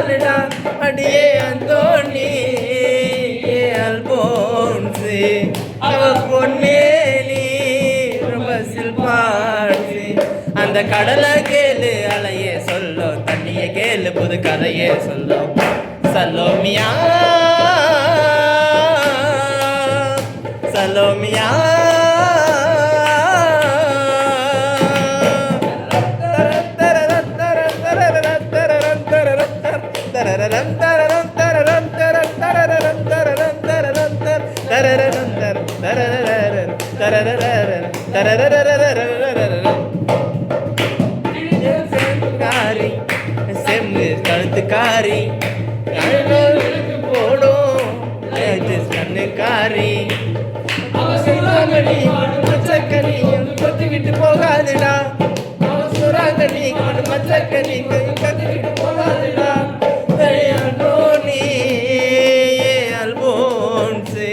போகாதுடா அடியே அந்தோணி அல்போன்ஸு அவ பொன்மேனி ரொம்ப சில்பான்ஸு அந்த கடலை கேளு அலையே சொல்லும் தண்ணியை கேளு புது கதையே சொல்லும் சலோமியா சலோமியா கழுத்துக்காரி போடும் கண்ணுக்காரி மச்சக்கனி கொத்து விட்டு போகாதுடா சுறாங்கனி மச்சக்கனி கத்து விட்டு போகாதுடா அல்போன்ஸு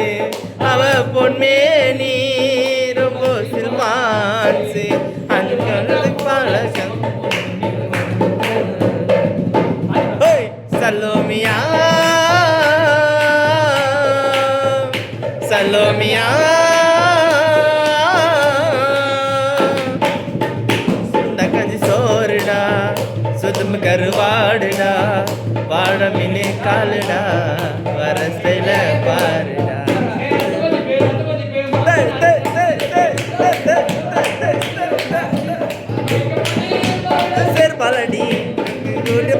அவ பொன்மேனி ரொம்ப சில்மான்ஸு அந்த பழக்கம் சலோமியா சலோமியா சுண்ட கஞ்சி சோறுடா சுத்தம் கருவாடுடா வாழ மினி காலுடா வரசையில பாருடா பலடி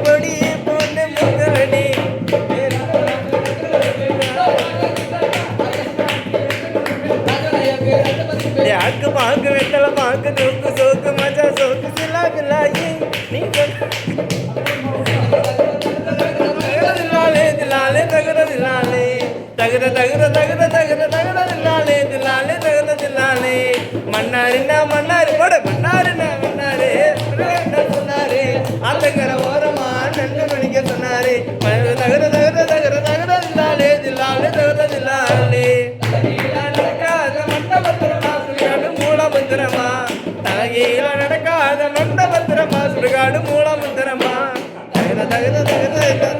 பொடி பொண்ணு முகடி ஆக்கு பாக்கு வெத்தல பாக்கு தூக்கு சோக்கு மஜா சோக்கு சிலா பிலாயி நீ திலாலே திலாலே தகர திலாலே தகர தகர தகர தகர தகர திலாலே திலாலே தகர திலாலே மன்னாரின்னா மன்னாரு போட மன்னாருன்னா மன்னாரு சொன்னாரு ஆத்தங்கர ஓரமா நண்டு மணிக்க சொன்னாரு தகர தகர தகர தகர தில்லாலே தில்லாலே தகர தில்லாலே நடக்காத மண்டபத்திரமா சுடுகாடு மூலமந்திரமா தகையில நடக்காத மண்டபத்திரமா சுடுகாடு மூலமந்திரமா தகர தகர தகர